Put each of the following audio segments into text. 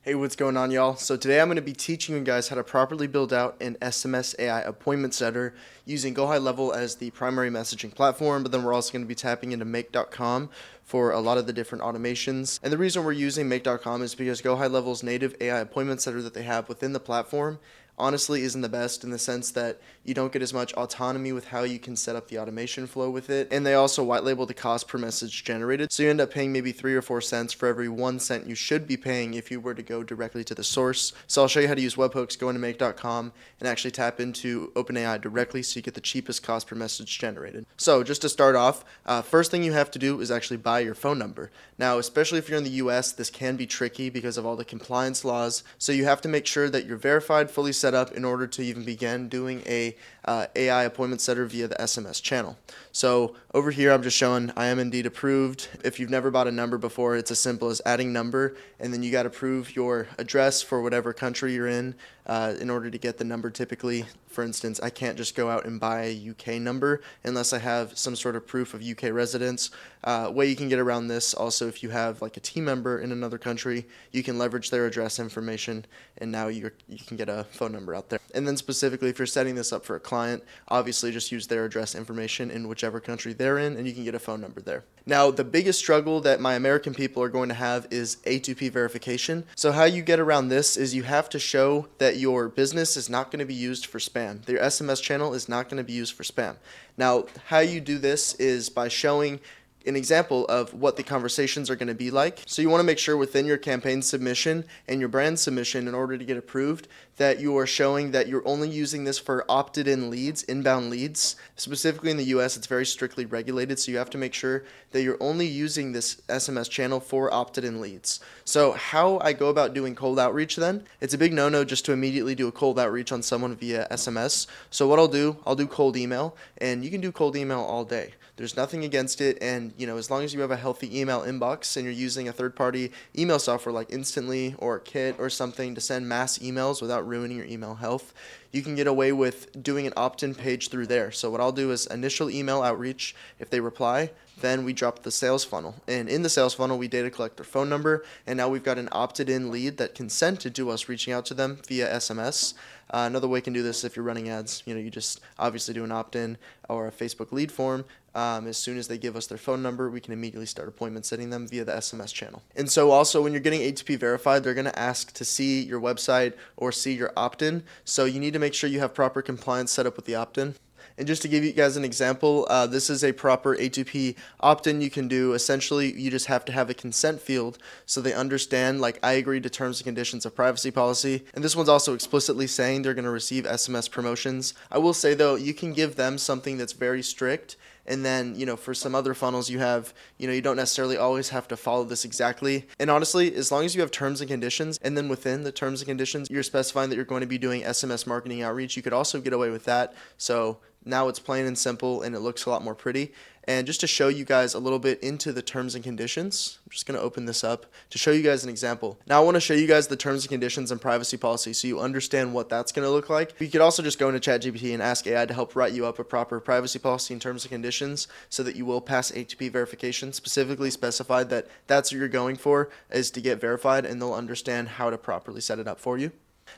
Hey, what's going on, y'all? So today I'm going to be teaching you guys how to properly build out an SMS AI appointment setter using GoHighLevel as the primary messaging platform, but then we're also going to be tapping into make.com for a lot of the different automations. And the reason we're using make.com is because GoHighLevel's native AI appointment setter that they have within the platform honestly isn't the best in the sense that you don't get as much autonomy with how you can set up the automation flow with it. And they also white label the cost per message generated. So you end up paying maybe 3 or 4 cents for every 1 cent you should be paying if you were to go directly to the source. So I'll show you how to use webhooks, go into make.com, and actually tap into OpenAI directly so you get the cheapest cost per message generated. So just to start off, first thing you have to do is actually buy your phone number. Now, especially if you're in the US, this can be tricky because of all the compliance laws. So you have to make sure that you're verified, fully set up in order to even begin doing a AI appointment setter via the SMS channel. So over here, I'm just showing I am indeed approved. If you've never bought a number before, it's as simple as adding number, and then you got to prove your address for whatever country you're in order to get the number. Typically, for instance, I can't just go out and buy a UK number unless I have some sort of proof of UK residence. Way you can get around this also, if you have like a team member in another country, you can leverage their address information, and now you can get a phone number out there. And then specifically, if you're setting this up for a client, obviously just use their address information in whichever country they're in, and you can get a phone number there. Now, the biggest struggle that my American people are going to have is A2P verification. So how you get around this is you have to show that your business is not going to be used for spam. Your SMS channel is not going to be used for spam. Now, how you do this is by showing an example of what the conversations are going to be like. So you want to make sure within your campaign submission and your brand submission, in order to get approved, that you are showing that you're only using this for opted-in leads, inbound leads. Specifically in the US, it's very strictly regulated, so you have to make sure that you're only using this SMS channel for opted-in leads. So how I go about doing cold outreach then, it's a big no-no just to immediately do a cold outreach on someone via SMS. So what I'll do cold email, and you can do cold email all day. There's nothing against it, and as long as you have a healthy email inbox and you're using a third-party email software like Instantly or Kit or something to send mass emails without ruining your email health, you can get away with doing an opt-in page through there. So what I'll do is initial email outreach. If they reply, then we drop the sales funnel. And in the sales funnel, we data collect their phone number, and now we've got an opted-in lead that consented to us reaching out to them via SMS. Another way you can do this if you're running ads, you just obviously do an opt-in or a Facebook lead form. As soon as they give us their phone number, we can immediately start appointment setting them via the SMS channel. And so also when you're getting A2P verified, they're going to ask to see your website or see your opt-in. So you need to make sure you have proper compliance set up with the opt-in. And just to give you guys an example, this is a proper A2P opt-in you can do. Essentially, you just have to have a consent field so they understand, like, I agree to terms and conditions of privacy policy. And this one's also explicitly saying they're going to receive SMS promotions. I will say, though, you can give them something that's very strict. And then, for some other funnels you have, you don't necessarily always have to follow this exactly. And honestly, as long as you have terms and conditions, and then within the terms and conditions, you're specifying that you're going to be doing SMS marketing outreach, you could also get away with that. So now it's plain and simple, and it looks a lot more pretty. And just to show you guys a little bit into the terms and conditions, I'm just going to open this up to show you guys an example. Now I want to show you guys the terms and conditions and privacy policy so you understand what that's going to look like. You could also just go into ChatGPT and ask AI to help write you up a proper privacy policy and terms and conditions so that you will pass A2P verification. Specifically specified that that's what you're going for, is to get verified, and they'll understand how to properly set it up for you.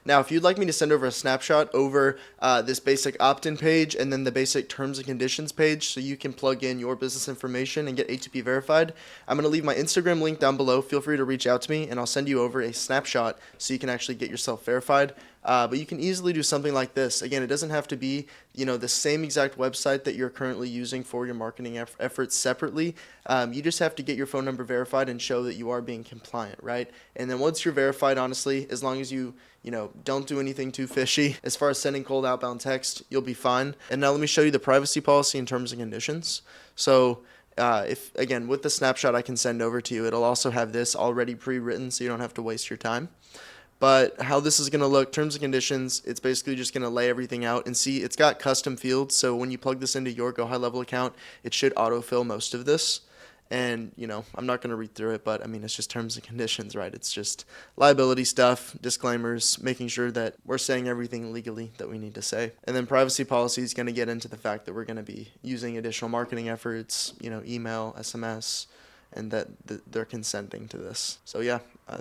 Now, if you'd like me to send over a snapshot over this basic opt-in page and then the basic terms and conditions page so you can plug in your business information and get A2P verified, I'm going to leave my Instagram link down below. Feel free to reach out to me, and I'll send you over a snapshot so you can actually get yourself verified. But you can easily do something like this. Again, it doesn't have to be, the same exact website that you're currently using for your marketing efforts separately. You just have to get your phone number verified and show that you are being compliant, right? And then once you're verified, honestly, as long as you don't do anything too fishy, as far as sending cold outbound text, you'll be fine. And now let me show you the privacy policy and terms and conditions. So if, again, with the snapshot I can send over to you, it'll also have this already pre-written so you don't have to waste your time. But how this is going to look, terms and conditions, it's basically just going to lay everything out. And see, it's got custom fields, so when you plug this into your GoHighLevel account, it should autofill most of this. And, I'm not going to read through it, but, it's just terms and conditions, right? It's just liability stuff, disclaimers, making sure that we're saying everything legally that we need to say. And then privacy policy is going to get into the fact that we're going to be using additional marketing efforts, email, SMS, and that they're consenting to this. So yeah,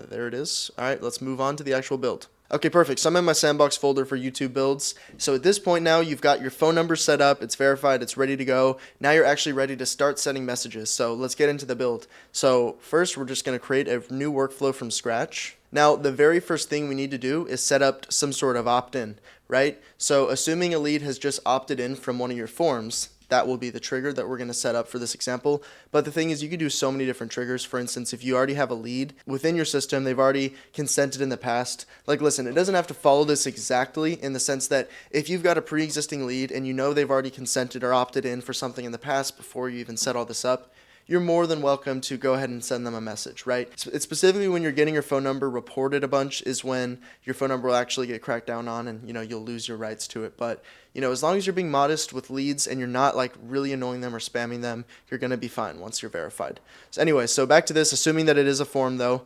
there it is. All right, let's move on to the actual build. Okay, perfect. So I'm in my sandbox folder for YouTube builds. So at this point now, you've got your phone number set up, it's verified, it's ready to go. Now you're actually ready to start sending messages. So let's get into the build. So first, we're just going to create a new workflow from scratch. Now, the very first thing we need to do is set up some sort of opt-in, right? So assuming a lead has just opted in from one of your forms, that will be the trigger that we're going to set up for this example. But the thing is, you can do so many different triggers. For instance, if you already have a lead within your system, they've already consented in the past. Like, listen, it doesn't have to follow this exactly, in the sense that if you've got a pre-existing lead and you know they've already consented or opted in for something in the past before you even set all this up, you're more than welcome to go ahead and send them a message, right? It's specifically when you're getting your phone number reported a bunch is when your phone number will actually get cracked down on, and you'll lose your rights to it. But as long as you're being modest with leads and you're not like really annoying them or spamming them, you're gonna be fine once you're verified. So anyway, so back to this, assuming that it is a form though,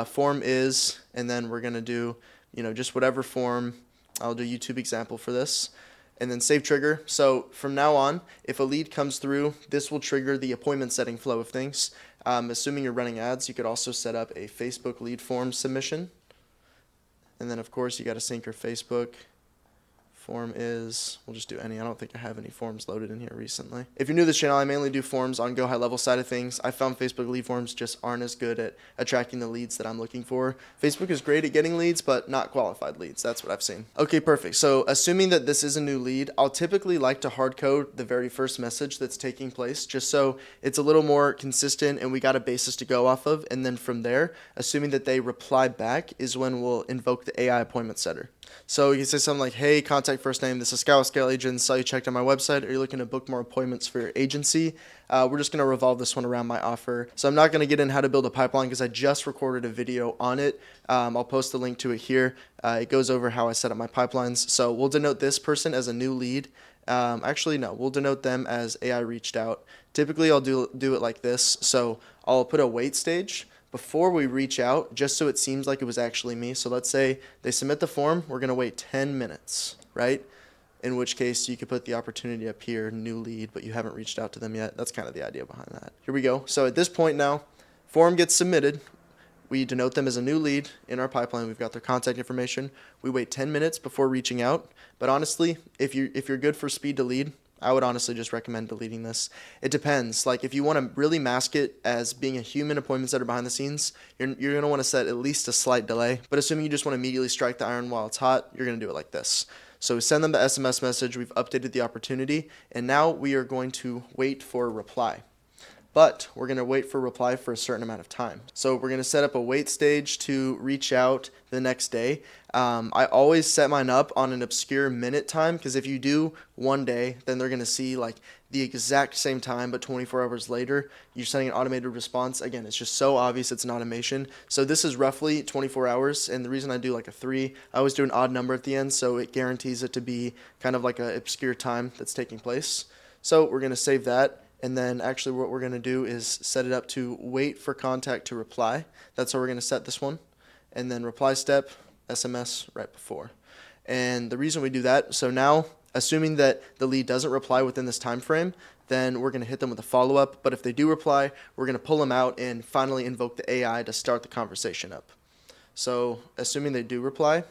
form is, and then we're gonna do just whatever form. I'll do YouTube example for this. And then save trigger. So from now on, if a lead comes through, this will trigger the appointment setting flow of things. Assuming you're running ads, you could also set up a Facebook lead form submission. And then of course you got to sync your Facebook. Form is, we'll just do any. I don't think I have any forms loaded in here recently. If you're new to this channel, I mainly do forms on GoHighLevel side of things. I found Facebook lead forms just aren't as good at attracting the leads that I'm looking for. Facebook is great at getting leads, but not qualified leads. That's what I've seen. Okay, perfect. So assuming that this is a new lead, I'll typically like to hard code the very first message that's taking place, just so it's a little more consistent and we got a basis to go off of. And then from there, assuming that they reply back, is when we'll invoke the AI appointment setter. So you can say something like, hey, contact first name, this is Scale Agents, saw you checked on my website, are you looking to book more appointments for your agency? We're just going to revolve this one around my offer. So I'm not going to get in how to build a pipeline because I just recorded a video on it. I'll post a link to it here. It goes over how I set up my pipelines. So we'll denote this person as a new lead. Actually, no, we'll denote them as AI reached out. Typically, I'll do it like this. So I'll put a wait stage before we reach out, just so it seems like it was actually me. So let's say they submit the form, we're going to wait 10 minutes, right? In which case you could put the opportunity up here, new lead, but you haven't reached out to them yet. That's kind of the idea behind that. Here we go. So at this point now, form gets submitted. We denote them as a new lead in our pipeline. We've got their contact information. We wait 10 minutes before reaching out. But honestly, if you're good for speed to lead, I would honestly just recommend deleting this. It depends. Like if you want to really mask it as being a human appointment setter behind the scenes, you're going to want to set at least a slight delay. But assuming you just want to immediately strike the iron while it's hot, you're going to do it like this. So we send them the SMS message, we've updated the opportunity, and now we are going to wait for a reply. But we're going to wait for a reply for a certain amount of time. So we're going to set up a wait stage to reach out the next day. I always set mine up on an obscure minute time, because if you do one day, then they're going to see like the exact same time, but 24 hours later, you're sending an automated response. Again, it's just so obvious it's an automation. So this is roughly 24 hours. And the reason I do like a 3, I always do an odd number at the end, so it guarantees it to be kind of like an obscure time that's taking place. So we're going to save that. And then actually what we're going to do is set it up to wait for contact to reply. That's how we're going to set this one. And then reply step, SMS right before. And the reason we do that, so now assuming that the lead doesn't reply within this time frame, then we're going to hit them with a follow-up. But if they do reply, we're going to pull them out and finally invoke the AI to start the conversation up. So assuming they do reply,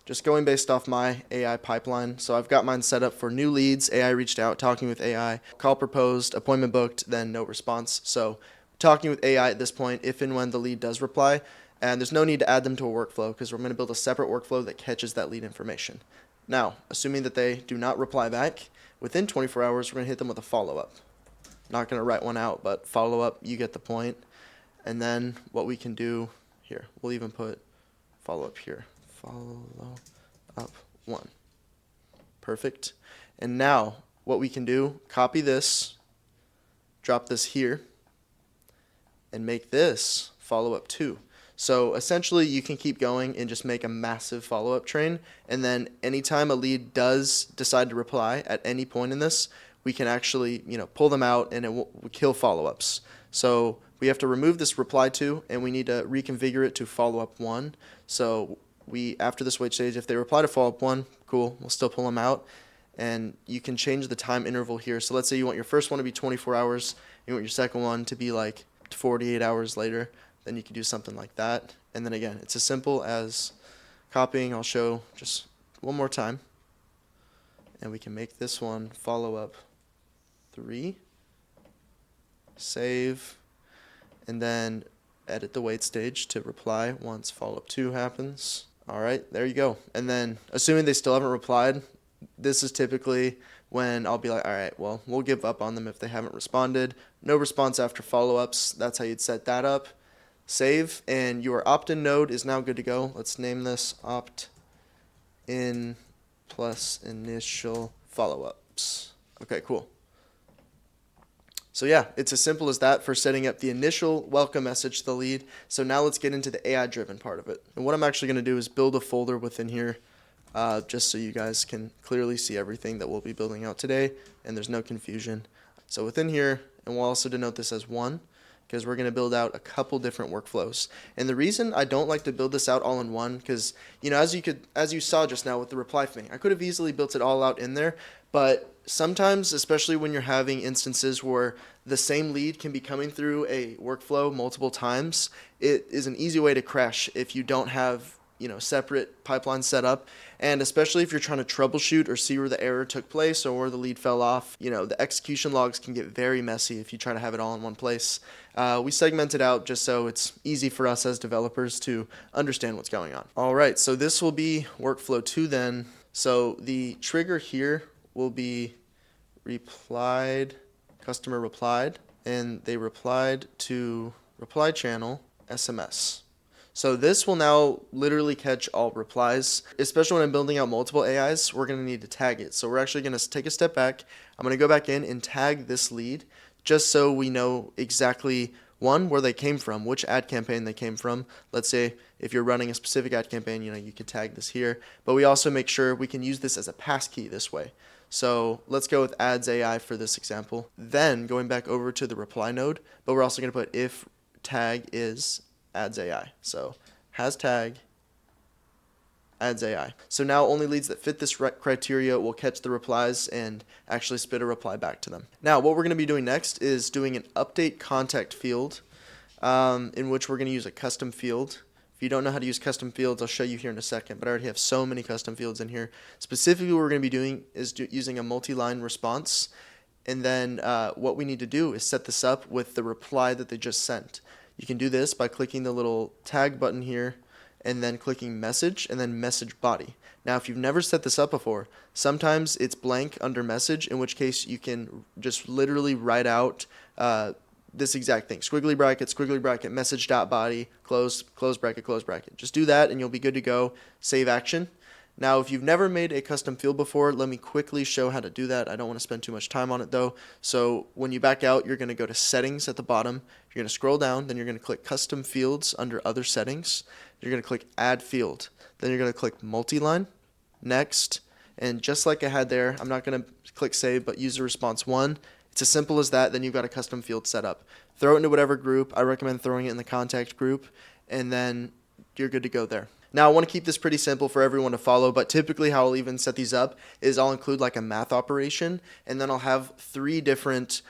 just going based off my AI pipeline. So I've got mine set up for new leads, AI reached out, talking with AI, call proposed, appointment booked, then no response. So talking with AI at this point, if and when the lead does reply, and there's no need to add them to a workflow because we're going to build a separate workflow that catches that lead information. Now, assuming that they do not reply back, within 24 hours, we're going to hit them with a follow-up. Not going to write one out, but follow-up, you get the point. And then what we can do here, we'll even put follow-up here. Follow up 1. Perfect. And now what we can do, copy this, drop this here, and make this follow up 2. So essentially you can keep going and just make a massive follow-up train, and then anytime a lead does decide to reply at any point in this, we can actually pull them out and it will kill follow-ups. So we have to remove this reply to, and we need to reconfigure it to follow-up 1. So after this wait stage, if they reply to follow-up 1, cool, we'll still pull them out. And you can change the time interval here. So let's say you want your first one to be 24 hours, you want your second one to be like 48 hours later, then you can do something like that. And then again, it's as simple as copying. I'll show just one more time. And we can make this one follow up 3, save, and then edit the wait stage to reply once follow up 2 happens. All right, there you go. And then assuming they still haven't replied, this is typically when I'll be like, all right, well, we'll give up on them if they haven't responded. No response after follow-ups. That's how you'd set that up. Save, and your opt-in node is now good to go. Let's name this opt-in plus initial follow-ups. Okay, cool. So yeah, it's as simple as that for setting up the initial welcome message to the lead. So now let's get into the AI-driven part of it. And what I'm actually going to do is build a folder within here just so you guys can clearly see everything that we'll be building out today and there's no confusion. So within here, and we'll also denote this as 1, because we're going to build out a couple different workflows. And the reason I don't like to build this out all in one, because as you saw just now with the reply thing, I could have easily built it all out in there, but sometimes, especially when you're having instances where the same lead can be coming through a workflow multiple times, it is an easy way to crash if you don't have separate pipelines set up. And especially if you're trying to troubleshoot or see where the error took place or where the lead fell off, the execution logs can get very messy if you try to have it all in one place. We segment it out just so it's easy for us as developers to understand what's going on. All right, so this will be workflow 2 then. So the trigger here will be replied, customer replied, and they replied to reply channel SMS. So this will now literally catch all replies, especially when I'm building out multiple AIs, we're going to need to tag it. So we're actually going to take a step back. I'm going to go back in and tag this lead just so we know exactly, one, where they came from, which ad campaign they came from. Let's say if you're running a specific ad campaign, you could tag this here, but we also make sure we can use this as a passkey this way. So let's go with ads AI for this example. Then going back over to the reply node, but we're also going to put if tag is ads AI. So has tag ads AI. So now only leads that fit this criteria will catch the replies and actually spit a reply back to them. Now what we're going to be doing next is doing an update contact field in which we're going to use a custom field. If you don't know how to use custom fields, I'll show you here in a second, but I already have so many custom fields in here. Specifically, what we're going to be doing is using a multi-line response, and then what we need to do is set this up with the reply that they just sent. You can do this by clicking the little tag button here, and then clicking message, and then message body. Now, if you've never set this up before, sometimes it's blank under message, in which case you can just literally write out this exact thing, squiggly bracket, message dot body, close bracket, close bracket. Just do that and you'll be good to go. Save action. Now, if you've never made a custom field before, let me quickly show how to do that. I don't want to spend too much time on it though. So when you back out, you're going to go to settings at the bottom. You're going to scroll down, then you're going to click custom fields under other settings. You're going to click add field. Then you're going to click multi-line, next, and just like I had there, I'm not going to click save, but user response 1. It's as simple as that. Then you've got a custom field set up. Throw it into whatever group. I recommend throwing it in the contact group, and then you're good to go there. Now, I want to keep this pretty simple for everyone to follow, but typically how I'll even set these up is I'll include like a math operation, and then I'll have 3 different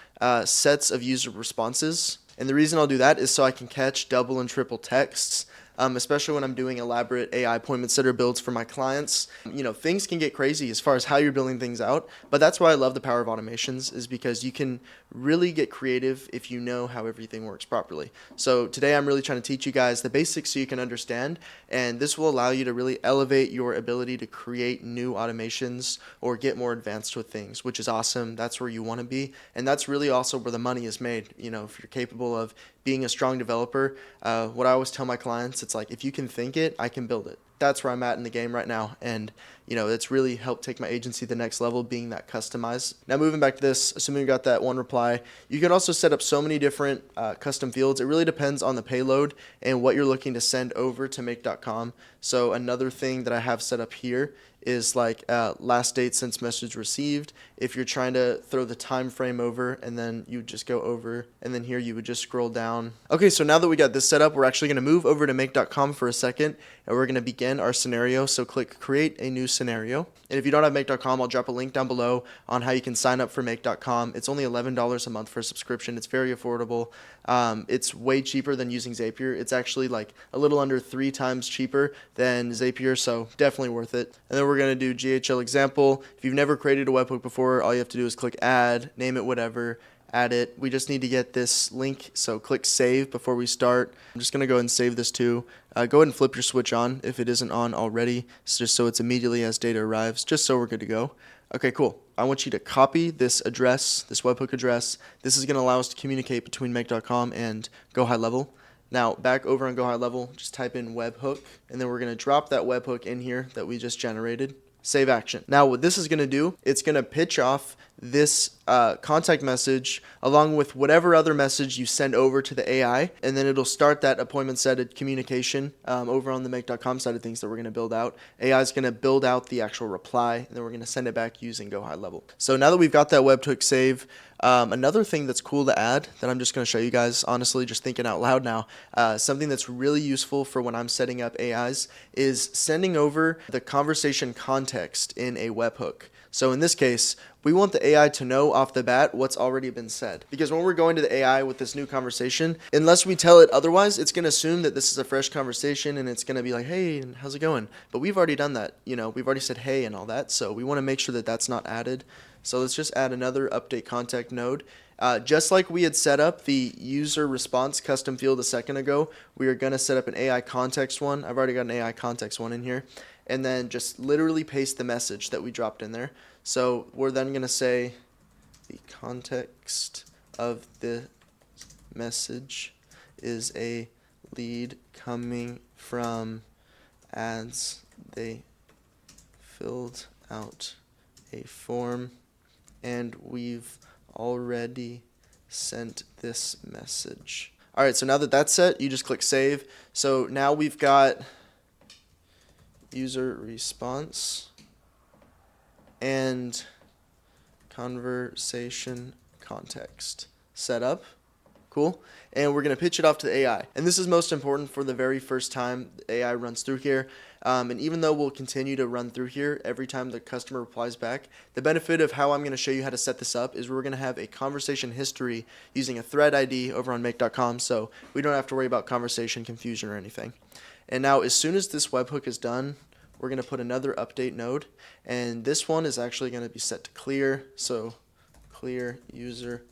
sets of user responses. And the reason I'll do that is so I can catch double and triple texts. Especially when I'm doing elaborate AI appointment setter builds for my clients. Things can get crazy as far as how you're building things out, but that's why I love the power of automations, is because you can really get creative if you know how everything works properly. So today I'm really trying to teach you guys the basics so you can understand, and this will allow you to really elevate your ability to create new automations or get more advanced with things, which is awesome. That's where you want to be, and that's really also where the money is made. If you're capable of being a strong developer, what I always tell my clients, it's like, if you can think it, I can build it. That's where I'm at in the game right now, and it's really helped take my agency to the next level, being that customized. Now moving back to this, assuming you got that one reply, you can also set up so many different custom fields. It really depends on the payload and what you're looking to send over to make.com. So another thing that I have set up here is like last date since message received. If you're trying to throw the time frame over, and then you just go over, and then here you would just scroll down. Okay, so now that we got this set up, we're actually going to move over to make.com for a second, and we're going to begin our scenario. So click create a new scenario. And if you don't have make.com, I'll drop a link down below on how you can sign up for make.com. It's only $11 a month for a subscription. It's very affordable. It's way cheaper than using Zapier. It's actually like a little under 3 times cheaper than Zapier, so definitely worth it. And then we're going to do GHL example. If you've never created a webhook before, all you have to do is click add, name it whatever, add it. We just need to get this link, so click save before we start. I'm just going to go ahead and save this too. Go ahead and flip your switch on if it isn't on already, just so it's immediately as data arrives, just so we're good to go. Okay, cool. I want you to copy this address, this webhook address. This is going to allow us to communicate between make.com and GoHighLevel. Now, back over on GoHighLevel, just type in webhook, and then we're going to drop that webhook in here that we just generated. Save action. Now, what this is going to do, it's going to pitch off this contact message along with whatever other message you send over to the AI, and then it'll start that appointment set communication over on the make.com side of things that we're going to build out. AI is going to build out the actual reply, and then we're going to send it back using GoHighLevel. So now that we've got that webhook save, another thing that's cool to add that I'm just going to show you guys, honestly, just thinking out loud now, something that's really useful for when I'm setting up AIs is sending over the conversation context in a webhook. So in this case, we want the AI to know off the bat what's already been said. Because when we're going to the AI with this new conversation, unless we tell it otherwise, it's going to assume that this is a fresh conversation and it's going to be like, hey, how's it going? But we've already done that. We've already said hey and all that. So we want to make sure that that's not added. So let's just add another update contact node. Just like we had set up the user response custom field a second ago, we are going to set up an AI context one. I've already got an AI context one in here. And then just literally paste the message that we dropped in there. So we're then going to say the context of the message is a lead coming from ads they filled out a form and we've already sent this message. All right, so now that that's set, you just click save. So now we've got user response and conversation context set up. Cool. And we're going to pitch it off to the AI. And this is most important for the very first time the AI runs through here. And even though we'll continue to run through here every time the customer replies back, the benefit of how I'm going to show you how to set this up is we're going to have a conversation history using a thread ID over on make.com, so we don't have to worry about conversation confusion or anything. And now as soon as this webhook is done, we're going to put another update node, and this one is actually going to be set to clear, so clear user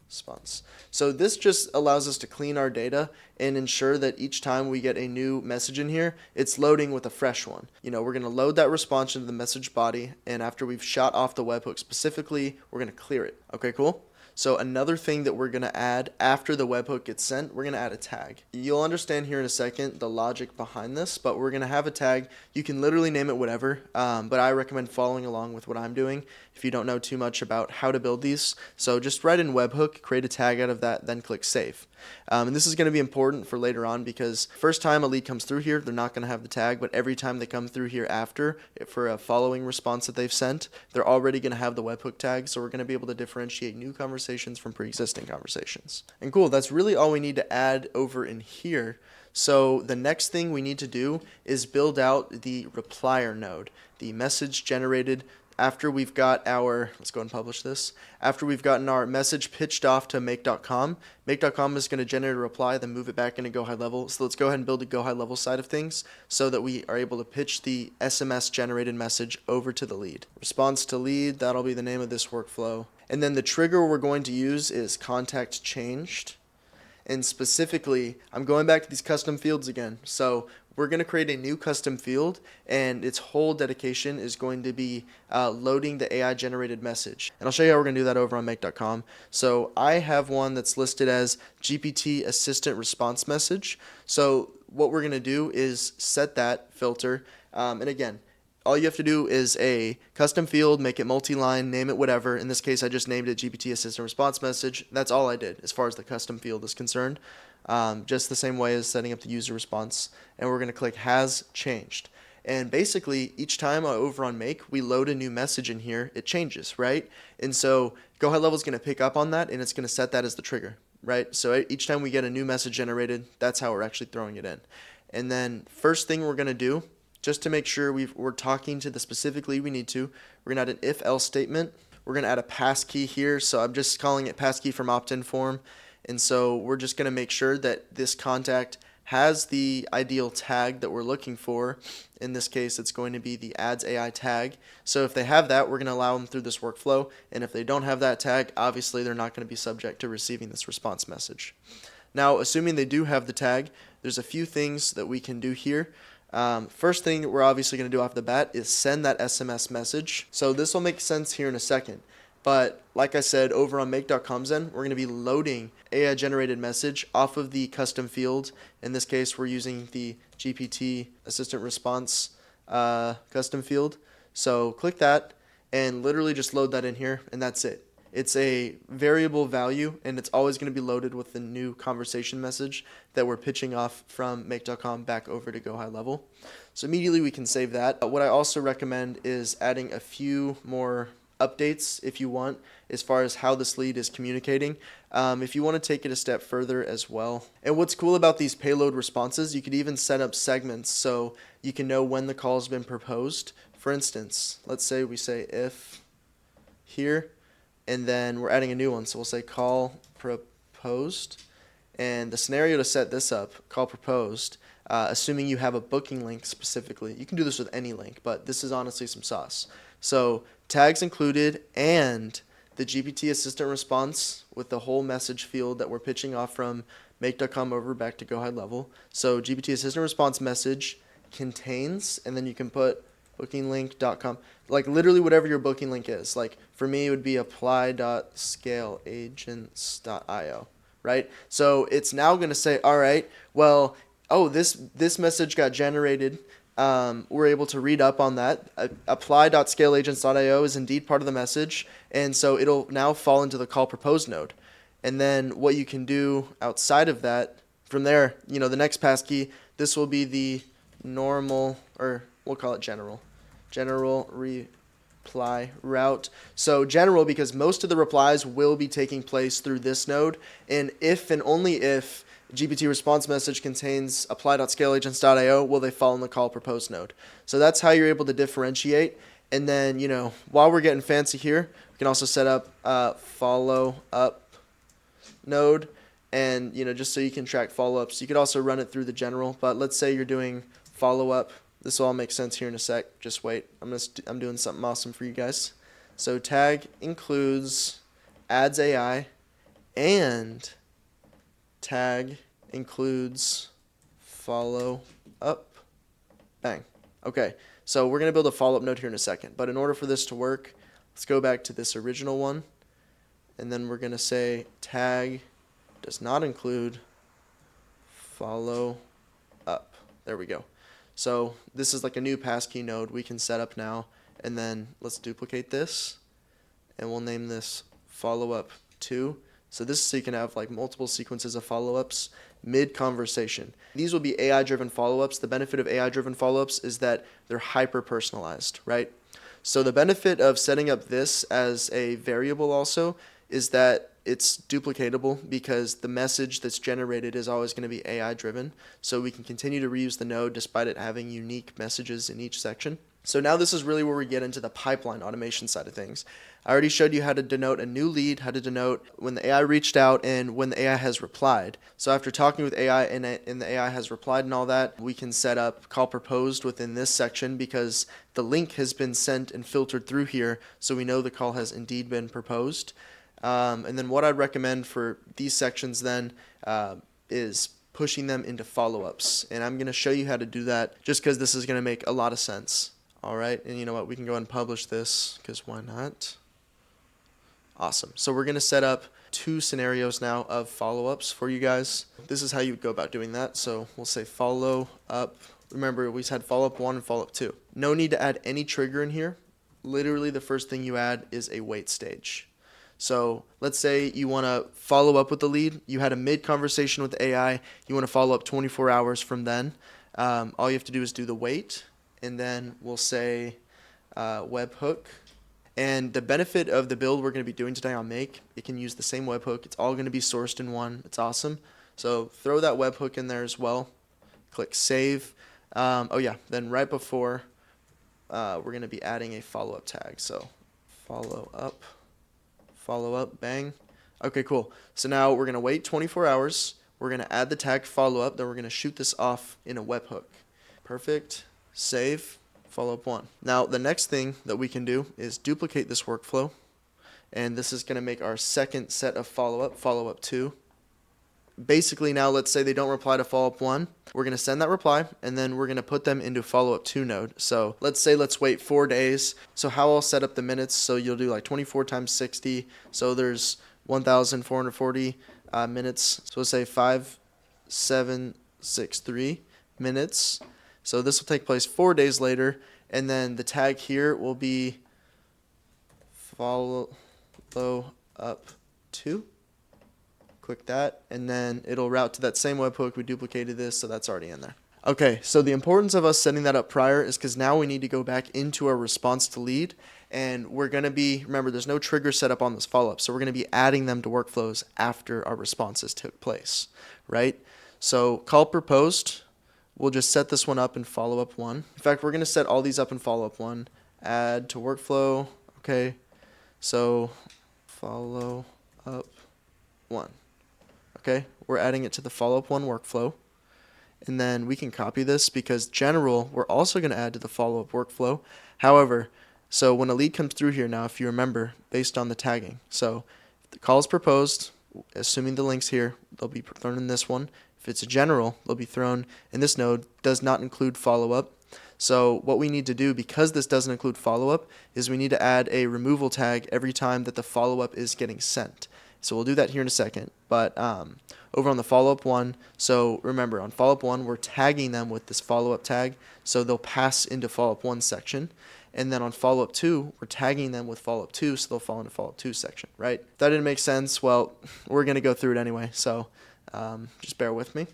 response. So this just allows us to clean our data and ensure that each time we get a new message in here, it's loading with a fresh one. We're going to load that response into the message body, and after we've shot off the webhook specifically, we're going to clear it. Okay, cool? So another thing that we're going to add after the webhook gets sent, we're going to add a tag. You'll understand here in a second the logic behind this, but we're going to have a tag. You can literally name it whatever, but I recommend following along with what I'm doing if you don't know too much about how to build these. So just write in webhook, create a tag out of that, then click save. And this is going to be important for later on because first time a lead comes through here, they're not going to have the tag, but every time they come through here after for a following response that they've sent, they're already going to have the webhook tag, so we're going to be able to differentiate new conversations from pre-existing conversations. And cool, that's really all we need to add over in here. So the next thing we need to do is build out the replier node, the message generated after we've got our, let's go and publish this, after we've gotten our message pitched off to make.com. Make.com is going to generate a reply, then move it back into GoHighLevel. So let's go ahead and build the GoHighLevel side of things so that we are able to pitch the SMS generated message over to the lead. Response to lead, that'll be the name of this workflow. And then the trigger we're going to use is contact changed. And specifically, I'm going back to these custom fields again. So we're going to create a new custom field, and its whole dedication is going to be loading the AI generated message. And I'll show you how we're going to do that over on make.com. So I have one that's listed as GPT assistant response message. So what we're going to do is set that filter. And again, all you have to do is a custom field, make it multi-line, name it whatever. In this case, I just named it GPT Assistant Response Message. That's all I did as far as the custom field is concerned. Just the same way as setting up the user response. And we're going to click Has Changed. And basically, each time over on Make, we load a new message in here, it changes, right? And so GoHighLevel is going to pick up on that, and it's going to set that as the trigger, right? So each time we get a new message generated, that's how we're actually throwing it in. And then first thing we're going to do, just to make sure we're talking to the specific lead we need to, we're going to add an if-else statement. We're going to add a passkey here, so I'm just calling it passkey from opt-in form. And so we're just going to make sure that this contact has the ideal tag that we're looking for. In this case, it's going to be the ads AI tag. So if they have that, we're going to allow them through this workflow. And if they don't have that tag, obviously they're not going to be subject to receiving this response message. Now, assuming they do have the tag, there's a few things that we can do here. First thing that we're obviously going to do off the bat is send that SMS message. So this will make sense here in a second. But like I said, over on make.com's end, we're going to be loading AI generated message off of the custom field. In this case, we're using the GPT assistant response custom field. So click that and literally just load that in here, and that's it. It's a variable value, and it's always going to be loaded with the new conversation message that we're pitching off from make.com back over to GoHighLevel. So immediately we can save that. What I also recommend is adding a few more updates if you want, as far as how this lead is communicating, if you want to take it a step further as well. And what's cool about these payload responses, you could even set up segments so you can know when the call has been proposed. For instance, let's say we say if here, and then we're adding a new one, so we'll say call proposed. And the scenario to set this up, call proposed, assuming you have a booking link specifically. You can do this with any link, but this is honestly some sauce. So tags included and the GPT assistant response with the whole message field that we're pitching off from make.com over back to GoHighLevel. So GPT assistant response message contains, and then you can put bookinglink.com, like literally whatever your booking link is. Like for me, it would be apply.scaleagents.io, right? So it's now going to say, all right, well, oh, this message got generated. We're able to read up on that. Apply.scaleagents.io is indeed part of the message, and so it'll now fall into the call proposed node. And then what you can do outside of that, from there, the next passkey, this will be the normal, or we'll call it general reply route. So general, because most of the replies will be taking place through this node, and if and only if GPT response message contains apply.scaleagents.io, will they fall in the call proposed node. So that's how you're able to differentiate. And then, while we're getting fancy here, we can also set up follow up node, and just so you can track follow-ups. You could also run it through the general, but let's say you're doing follow-up. This will all make sense here in a sec. Just wait. I'm doing something awesome for you guys. So tag includes ads AI, and tag includes follow up. Bang. Okay, so we're going to build a follow-up node here in a second. But in order for this to work, let's go back to this original one. And then we're going to say tag does not include follow up. There we go. So this is like a new passkey node we can set up now. And then let's duplicate this. And we'll name this follow-up 2. So this is so you can have like multiple sequences of follow-ups mid-conversation. These will be AI-driven follow-ups. The benefit of AI-driven follow-ups is that they're hyper-personalized, right? So the benefit of setting up this as a variable also is that it's duplicatable, because the message that's generated is always going to be AI-driven. So we can continue to reuse the node despite it having unique messages in each section. So now this is really where we get into the pipeline automation side of things. I already showed you how to denote a new lead, how to denote when the AI reached out and when the AI has replied. So after talking with AI and the AI has replied and all that, we can set up call proposed within this section, because the link has been sent and filtered through here, so we know the call has indeed been proposed. And then what I'd recommend for these sections then is pushing them into follow-ups. And I'm going to show you how to do that just because this is going to make a lot of sense. All right, and you know what? We can go ahead and publish this, because why not? Awesome. So we're going to set up 2 scenarios now of follow-ups for you guys. This is how you would go about doing that. So we'll say follow-up. Remember, we had follow-up 1 and follow-up 2. No need to add any trigger in here. Literally, the first thing you add is a wait stage. So let's say you want to follow up with the lead. You had a mid-conversation with the AI. You want to follow up 24 hours from then. All you have to do is do the wait, and then we'll say webhook. And the benefit of the build we're going to be doing today on Make, it can use the same webhook. It's all going to be sourced in one. It's awesome. So throw that webhook in there as well. Click Save. Then right before, we're going to be adding a follow-up tag. So follow up, bang. Okay, cool. So now we're going to wait 24 hours. We're going to add the tag follow up. Then we're going to shoot this off in a webhook. Perfect. Save. Follow up 1. Now the next thing that we can do is duplicate this workflow. And this is going to make our second set of follow up 2. Basically now let's say they don't reply to follow up 1. We're going to send that reply and then we're going to put them into follow up 2 node. So let's wait 4 days. So how I'll set up the minutes, so you'll do like 24 times 60. So there's 1,440 minutes. So let's say 5763 minutes. So this will take place 4 days later, and then the tag here will be follow up 2. Click that, and then it'll route to that same webhook. We duplicated this, so that's already in there. Okay, so the importance of us setting that up prior is because now we need to go back into our response to lead, and we're going to be, remember, there's no trigger set up on this follow-up, so we're going to be adding them to workflows after our responses took place, right? So call proposed, we'll just set this one up in follow-up 1. In fact, we're going to set all these up in follow-up 1. Add to workflow, okay, so follow-up 1. Okay, we're adding it to the follow-up 1 workflow. And then we can copy this because general, we're also going to add to the follow-up workflow. However, so when a lead comes through here now, if you remember, based on the tagging. So if the call is proposed, assuming the links here, they'll be thrown in this one. If it's a general, they'll be thrown in this node. Does not include follow-up. So what we need to do, because this doesn't include follow-up, is we need to add a removal tag every time that the follow-up is getting sent. So we'll do that here in a second. But over on the follow-up 1, so remember, on follow-up 1, we're tagging them with this follow-up tag, so they'll pass into follow-up 1 section. And then on follow-up 2, we're tagging them with follow-up 2, so they'll fall into follow-up 2 section, right? If that didn't make sense, well, we're going to go through it anyway, so just bear with me.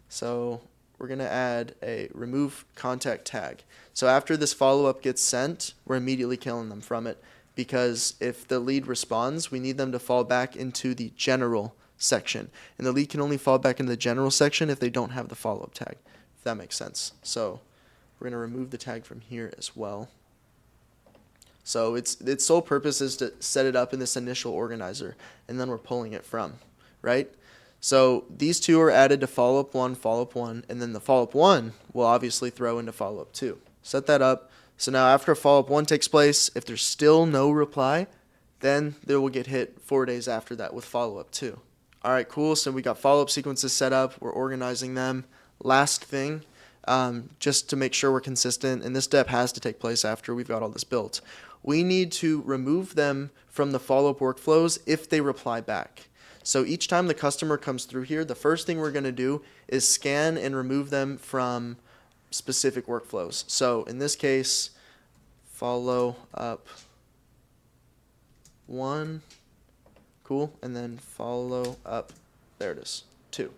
So we're going to add a remove contact tag. So after this follow-up gets sent, we're immediately killing them from it, because if the lead responds, we need them to fall back into the general section. And the lead can only fall back into the general section if they don't have the follow-up tag, if that makes sense. So we're going to remove the tag from here as well. So its sole purpose is to set it up in this initial organizer, and then we're pulling it from, right? So these two are added to follow-up 1, and then the follow-up 1 will obviously throw into follow-up 2. Set that up. So now after follow-up 1 takes place, if there's still no reply, then they will get hit 4 days after that with follow-up 2. All right, cool. So we got follow-up sequences set up. We're organizing them. Last thing, just to make sure we're consistent, and this step has to take place after we've got all this built, we need to remove them from the follow-up workflows if they reply back. So each time the customer comes through here, the first thing we're going to do is scan and remove them from specific workflows. So in this case, follow up 1, cool, and then follow up, there it is, 2.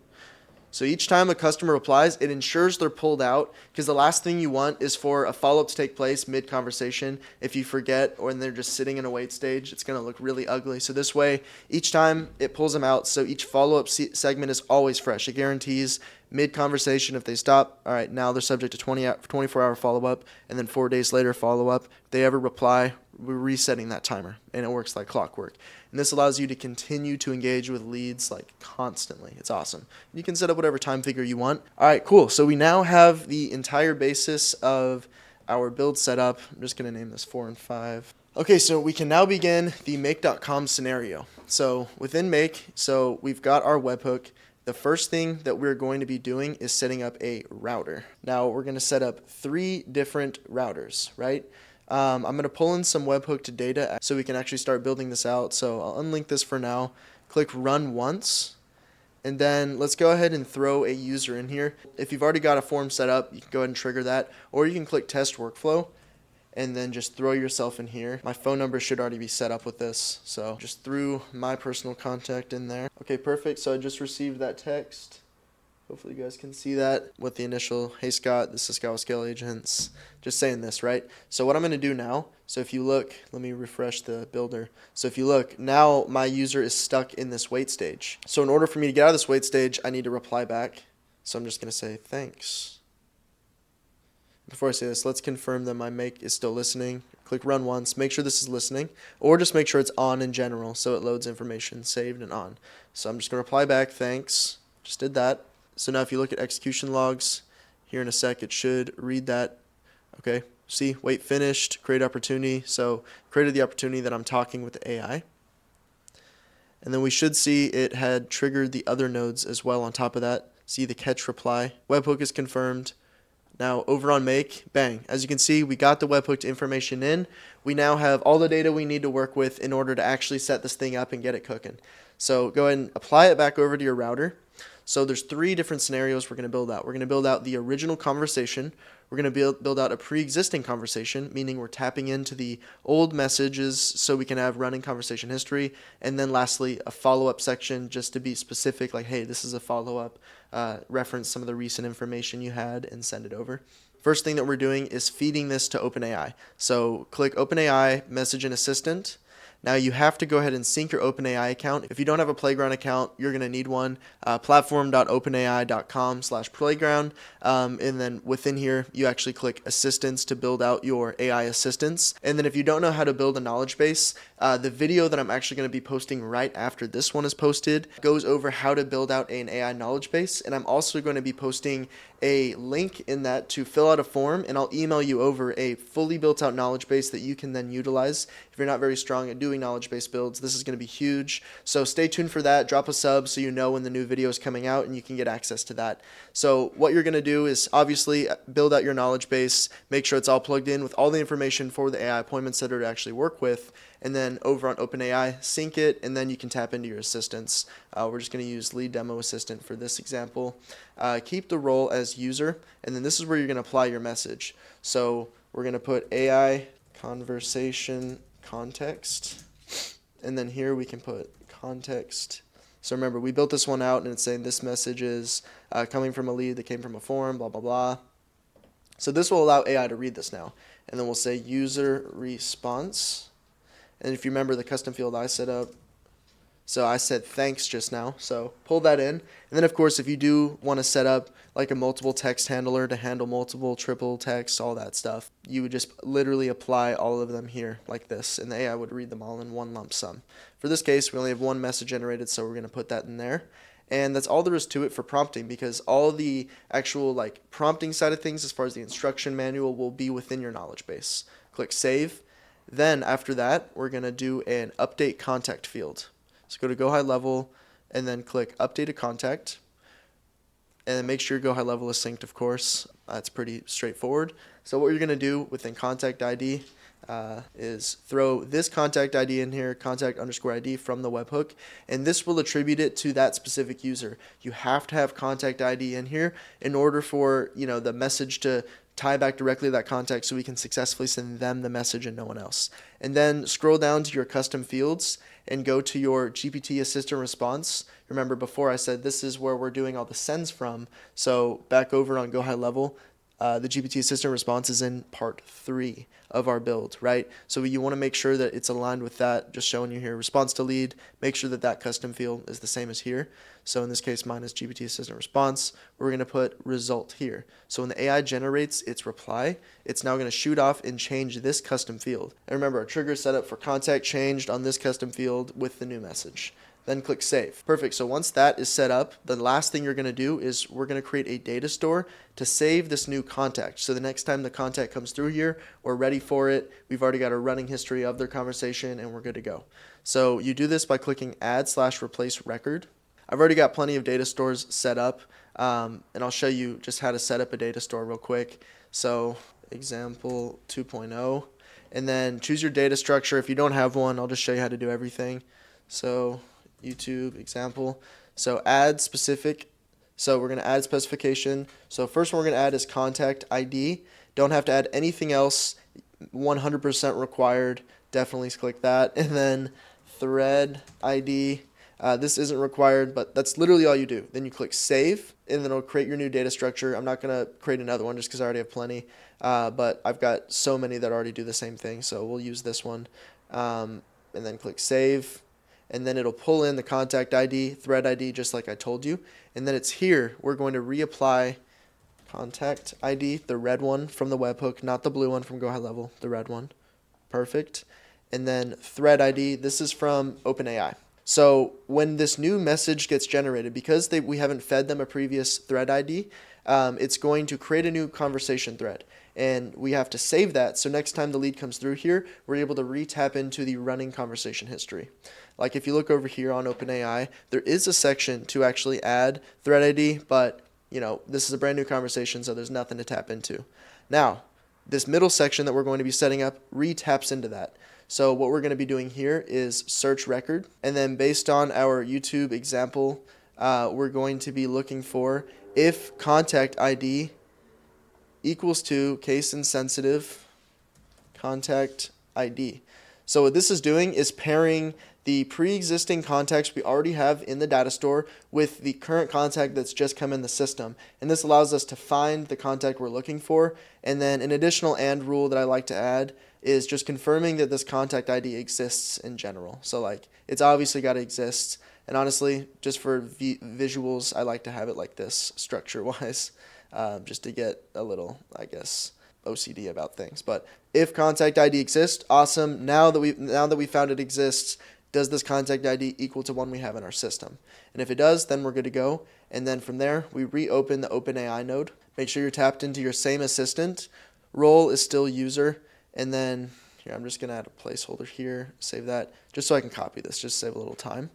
So each time a customer replies, it ensures they're pulled out, because the last thing you want is for a follow-up to take place mid-conversation. If you forget or they're just sitting in a wait stage, it's going to look really ugly. So this way, each time it pulls them out, so each follow-up segment is always fresh. It guarantees mid-conversation, if they stop, all right, now they're subject to 24-hour follow-up, and then 4 days later follow-up. If they ever reply, we're resetting that timer, and it works like clockwork. And this allows you to continue to engage with leads like constantly. It's awesome. You can set up whatever time figure you want. All right, cool. So we now have the entire basis of our build set up. I'm just going to name this 4 and 5. Okay, so we can now begin the make.com scenario. So within make, so we've got our webhook. The first thing that we're going to be doing is setting up a router. Now we're going to set up 3 different routers, right? I'm going to pull in some webhook to data so we can actually start building this out. So I'll unlink this for now. Click run once. And then let's go ahead and throw a user in here. If you've already got a form set up, you can go ahead and trigger that. Or you can click test workflow and then just throw yourself in here. My phone number should already be set up with this. So just threw my personal contact in there. Okay, perfect. So I just received that text. Hopefully you guys can see that with the initial, hey Scott, this is Scott with Scale Agents. Just saying this, right? So what I'm going to do now, so if you look, let me refresh the builder. So if you look, now my user is stuck in this wait stage. So in order for me to get out of this wait stage, I need to reply back. So I'm just going to say thanks. Before I say this, let's confirm that my make is still listening. Click run once, make sure this is listening, or just make sure it's on in general so it loads information saved and on. So I'm just going to reply back, thanks, just did that. So now if you look at execution logs, here in a sec it should read that. Okay, see, wait finished, create opportunity. So created the opportunity that I'm talking with the AI. And then we should see it had triggered the other nodes as well on top of that. See the catch reply. Webhook is confirmed. Now over on make, bang. As you can see, we got the webhooked information in. We now have all the data we need to work with in order to actually set this thing up and get it cooking. So go ahead and apply it back over to your router. So there's 3 different scenarios we're going to build out. We're going to build out the original conversation. We're going to build out a pre-existing conversation, meaning we're tapping into the old messages so we can have running conversation history. And then lastly, a follow-up section just to be specific, like, hey, this is a follow-up, reference some of the recent information you had and send it over. First thing that we're doing is feeding this to OpenAI. So click OpenAI, message an assistant. Now you have to go ahead and sync your OpenAI account. If you don't have a Playground account, you're going to need one. Platform.openai.com/playground. And then within here, you actually click assistants to build out your AI assistants. And then if you don't know how to build a knowledge base, the video that I'm actually going to be posting right after this one is posted goes over how to build out an AI knowledge base. And I'm also going to be posting a link in that to fill out a form, and I'll email you over a fully built out knowledge base that you can then utilize. If you're not very strong at doing knowledge base builds, this is going to be huge. So stay tuned for that. Drop a sub so you know when the new video is coming out and you can get access to that. So what you're going to do is obviously build out your knowledge base, make sure it's all plugged in with all the information for the AI appointment setter to actually work with, and then over on OpenAI, sync it, and then you can tap into your assistants. We're just going to use lead demo assistant for this example. Keep the role as user, and then this is where you're going to apply your message. So we're going to put AI conversation context, and then here we can put context. So remember, we built this one out, and it's saying this message is coming from a lead that came from a forum, blah, blah, blah. So this will allow AI to read this now. And then we'll say user response. And if you remember the custom field I set up, so I said thanks just now, so pull that in. And then of course, if you do want to set up like a multiple text handler to handle multiple triple text, all that stuff, you would just literally apply all of them here like this, and the AI would read them all in one lump sum. For this case, we only have one message generated, so we're going to put that in there. And that's all there is to it for prompting, because all the actual like prompting side of things as far as the instruction manual will be within your knowledge base. Click save. Then after that, we're going to do an update contact field. So go to GoHighLevel and then click update a contact. And then make sure GoHighLevel is synced, of course. It's pretty straightforward. So what you're going to do within contact ID is throw this contact ID in here, contact_ID from the webhook, and this will attribute it to that specific user. You have to have contact ID in here in order for the message to tie back directly to that contact so we can successfully send them the message and no one else. And then scroll down to your custom fields and go to your GPT assistant response. Remember before I said this is where we're doing all the sends from. So back over on GoHighLevel, the GPT assistant response is in part 3 of our build, right? So you want to make sure that it's aligned with that, just showing you here, response to lead, make sure that that custom field is the same as here. So in this case, mine is GPT assistant response. We're going to put result here. So when the AI generates its reply, it's now going to shoot off and change this custom field. And remember, our trigger is set up for contact changed on this custom field with the new message. Then click save. Perfect. So once that is set up, the last thing you're going to do is we're going to create a data store to save this new contact. So the next time the contact comes through here, we're ready for it. We've already got a running history of their conversation and we're good to go. So you do this by clicking add/replace record. I've already got plenty of data stores set up, and I'll show you just how to set up a data store real quick. So example 2.0, and then choose your data structure. If you don't have one, I'll just show you how to do everything. So YouTube example. So add specific. So we're going to add specification. So first one we're going to add is contact ID. Don't have to add anything else. 100% required. Definitely click that. And then thread ID. This isn't required, but that's literally all you do. Then you click save, and then it'll create your new data structure. I'm not going to create another one just because I already have plenty, but I've got so many that already do the same thing, so we'll use this one. And then click save, and then it'll pull in the contact ID, thread ID, just like I told you. And then it's here, we're going to reapply contact ID, the red one from the webhook, not the blue one from GoHighLevel, the red one. Perfect. And then thread ID, this is from OpenAI. So when this new message gets generated, because we haven't fed them a previous thread ID, it's going to create a new conversation thread. And we have to save that, so next time the lead comes through here, we're able to re-tap into the running conversation history. Like if you look over here on OpenAI, there is a section to actually add thread ID, but this is a brand new conversation, so there's nothing to tap into. Now, this middle section that we're going to be setting up re-taps into that. So what we're going to be doing here is search record, and then based on our YouTube example, we're going to be looking for if contact ID equals to case insensitive contact ID. So what this is doing is pairing the pre-existing contacts we already have in the data store with the current contact that's just come in the system. And this allows us to find the contact we're looking for. And then an additional AND rule that I like to add is just confirming that this contact ID exists in general. So like it's obviously got to exist. And honestly, just for visuals, I like to have it like this structure-wise, just to get a little, I guess, OCD about things. But if contact ID exists, awesome. Now that we found it exists, does this contact ID equal to one we have in our system? And if it does, then we're good to go. And then from there, we reopen the OpenAI node. Make sure you're tapped into your same assistant. Role is still user. And then here, I'm just going to add a placeholder here, save that, just so I can copy this, just save a little time.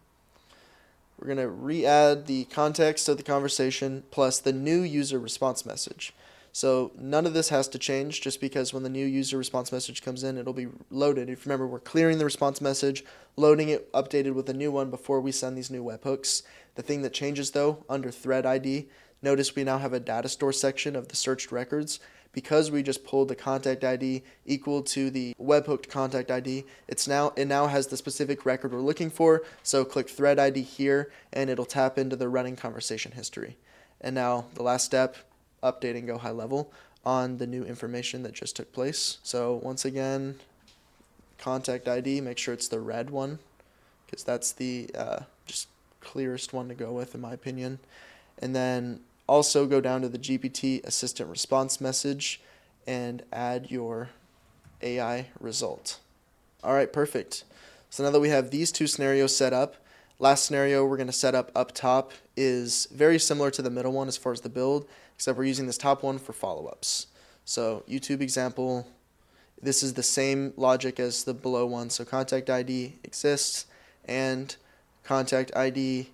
We're going to re-add the context of the conversation plus the new user response message. So none of this has to change just because when the new user response message comes in, it'll be loaded. If you remember, we're clearing the response message, loading it, updated with a new one before we send these new webhooks. The thing that changes though, under thread ID, notice we now have a data store section of the searched records. Because we just pulled the contact ID equal to the webhooked contact ID, it now has the specific record we're looking for. So click thread ID here and it'll tap into the running conversation history. And now the last step, updating GoHighLevel on the new information that just took place. So once again, contact ID, make sure it's the red one because that's the just clearest one to go with in my opinion. And then also go down to the GPT assistant response message and add your AI result. All right, perfect. So now that we have these two scenarios set up, last scenario we're going to set up top is very similar to the middle one as far as the build, except we're using this top one for follow-ups. So YouTube example, this is the same logic as the below one. So contact ID exists and contact ID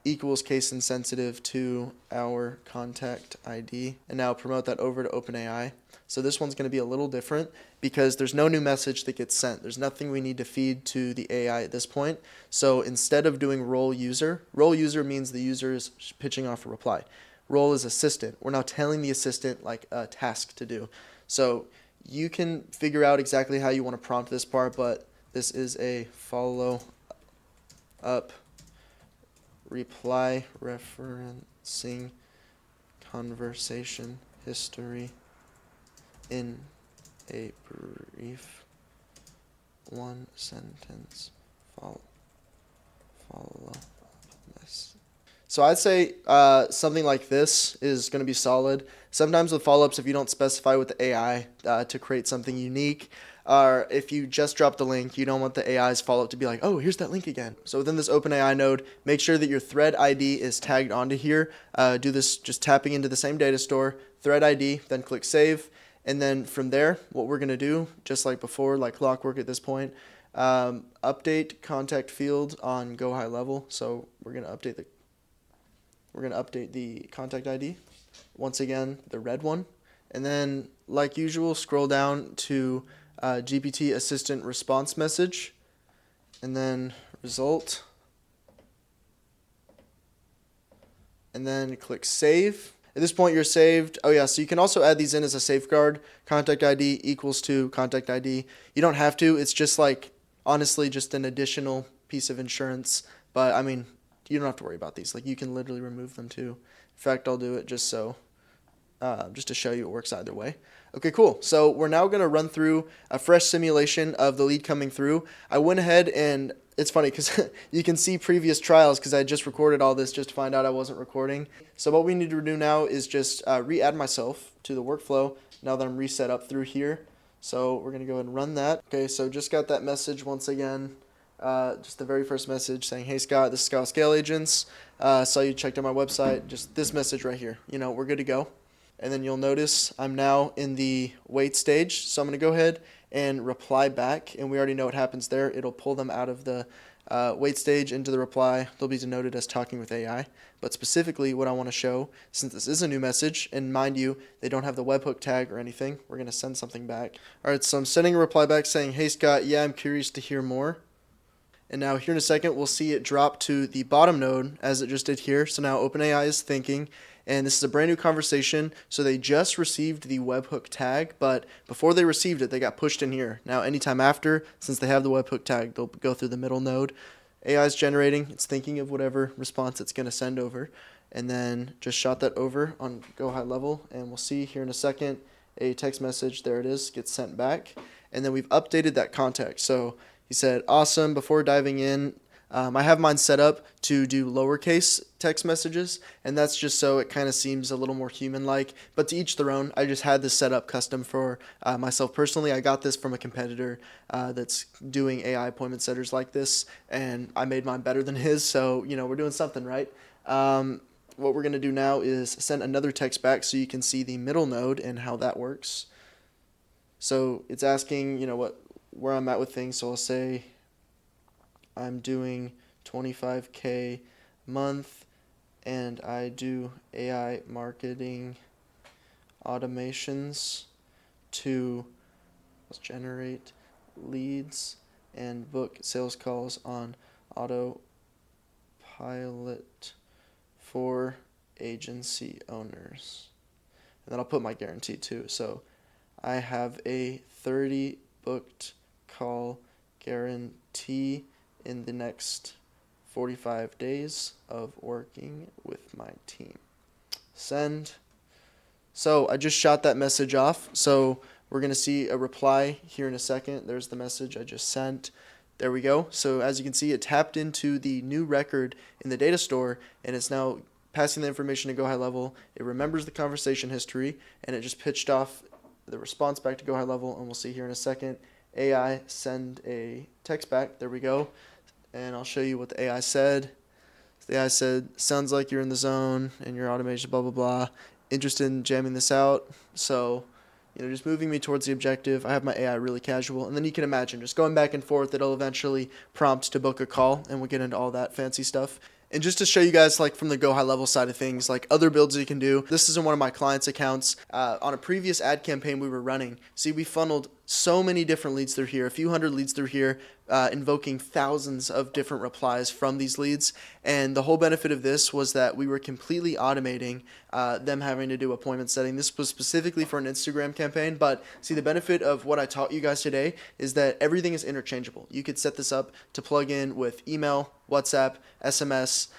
equals case insensitive to our contact ID, and now promote that over to OpenAI. So this one's going to be a little different because there's no new message that gets sent. There's nothing we need to feed to the AI at this point. So instead of doing role user means the user is pitching off a reply. Role is assistant. We're now telling the assistant like a task to do. So you can figure out exactly how you want to prompt this part, but this is a follow up reply referencing conversation history in a brief one sentence follow up message. So I'd say something like this is going to be solid. Sometimes with follow-ups, if you don't specify with the AI to create something unique, or if you just drop the link, you don't want the AI's follow-up to be like, oh, here's that link again. So within this OpenAI node, make sure that your thread ID is tagged onto here. Do this just tapping into the same data store, thread ID, then click save. And then from there, what we're going to do, just like before, like clockwork at this point, update contact field on GoHighLevel. So we're going to update the contact ID. Once again, the red one. And then, like usual, scroll down to GPT assistant response message, and then result, and then click save. At this point, you're saved. Oh yeah, so you can also add these in as a safeguard. Contact ID equals to contact ID. You don't have to. It's just like, honestly, just an additional piece of insurance. But I mean, you don't have to worry about these. Like, you can literally remove them too. In fact, I'll do it just to show you it works either way. Okay, cool. So we're now going to run through a fresh simulation of the lead coming through. I went ahead and it's funny because you can see previous trials because I just recorded all this just to find out I wasn't recording. So what we need to do now is just re-add myself to the workflow now that I'm reset up through here. So we're going to go ahead and run that. Okay, so just got that message once again. Just the very first message saying, hey Scott, this is Scott Scale Agents. Saw you checked out my website. Just this message right here. We're good to go. And then you'll notice I'm now in the wait stage. So I'm going to go ahead and reply back. And we already know what happens there. It'll pull them out of the wait stage into the reply. They'll be denoted as talking with AI. But specifically what I want to show, since this is a new message, and mind you, they don't have the webhook tag or anything, we're going to send something back. All right, so I'm sending a reply back saying, hey Scott, yeah, I'm curious to hear more. And now here in a second, we'll see it drop to the bottom node as it just did here. So now OpenAI is thinking, and this is a brand new conversation. So they just received the webhook tag, but before they received it, they got pushed in here. Now anytime after, since they have the webhook tag, they'll go through the middle node. AI is generating, it's thinking of whatever response it's going to send over. And then just shot that over on GoHighLevel, and we'll see here in a second a text message, there it is, gets sent back. And then we've updated that context. So he said, awesome, before diving in, I have mine set up to do lowercase text messages, and that's just so it kind of seems a little more human-like, but to each their own. I just had this set up custom for myself personally. I got this from a competitor that's doing AI appointment setters like this, and I made mine better than his, so, we're doing something right. What we're going to do now is send another text back so you can see the middle node and how that works. So it's asking, where I'm at with things. So I'll say I'm doing 25K a month and I do AI marketing automations to generate leads and book sales calls on autopilot for agency owners. And then I'll put my guarantee too. So I have a 30 booked call guarantee in the next 45 days of working with my team. Send. So I just shot that message off. So we're going to see a reply here in a second. There's the message I just sent. There we go. So as you can see, it tapped into the new record in the data store, and it's now passing the information to GoHighLevel. It remembers the conversation history, and it just pitched off the response back to GoHighLevel, and we'll see here in a second. AI send a text back. There we go. And I'll show you what the AI said. The AI said, sounds like you're in the zone and your automation, blah, blah, blah. Interested in jamming this out. So, just moving me towards the objective. I have my AI really casual. And then you can imagine just going back and forth, it'll eventually prompt to book a call, and we'll get into all that fancy stuff. And just to show you guys, from the GoHighLevel side of things, other builds you can do. This is in one of my clients' accounts. On a previous ad campaign we were running, see, we funneled so many different leads through here, a few hundred leads through here, invoking thousands of different replies from these leads. And the whole benefit of this was that we were completely automating them having to do appointment setting. This was specifically for an Instagram campaign, but see, the benefit of what I taught you guys today is that everything is interchangeable. You could set this up to plug in with email, WhatsApp, SMS.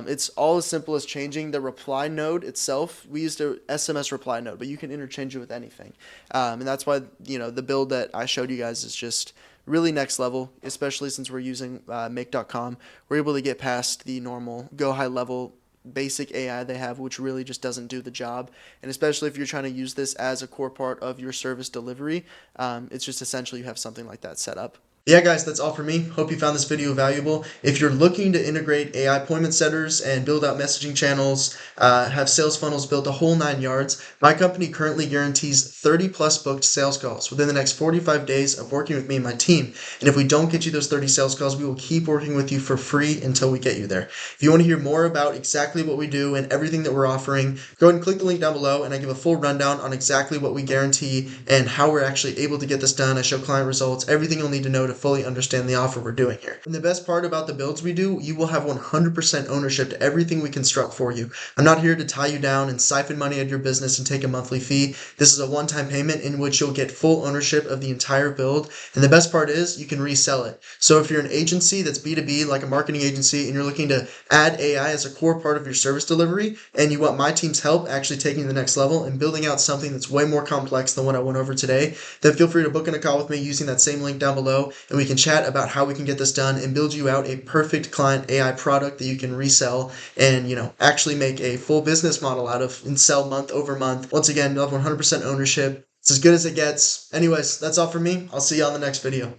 It's all as simple as changing the reply node itself. We used a SMS reply node, but you can interchange it with anything. And that's why, the build that I showed you guys is just really next level, especially since we're using makecom. We're able to get past the normal GoHighLevel basic AI they have, which really just doesn't do the job. And especially if you're trying to use this as a core part of your service delivery, it's just essential you have something like that set up. Yeah, guys, that's all for me. Hope you found this video valuable. If you're looking to integrate AI appointment setters and build out messaging channels, have sales funnels built, the whole 9 yards, my company currently guarantees 30 plus booked sales calls within the next 45 days of working with me and my team. And if we don't get you those 30 sales calls, we will keep working with you for free until we get you there. If you want to hear more about exactly what we do and everything that we're offering, go ahead and click the link down below, and I give a full rundown on exactly what we guarantee and how we're actually able to get this done. I show client results, everything you'll need to know to fully understand the offer we're doing here. And the best part about the builds we do, you will have 100% ownership to everything we construct for you. I'm not here to tie you down and siphon money out of your business and take a monthly fee. This is a one-time payment in which you'll get full ownership of the entire build. And the best part is you can resell it. So if you're an agency that's B2B, like a marketing agency, and you're looking to add AI as a core part of your service delivery, and you want my team's help actually taking the next level and building out something that's way more complex than what I went over today, then feel free to book in a call with me using that same link down below. and we can chat about how we can get this done and build you out a perfect client AI product that you can resell and, actually make a full business model out of and sell month over month. Once again, you'll have 100% ownership. It's as good as it gets. Anyways, that's all for me. I'll see you on the next video.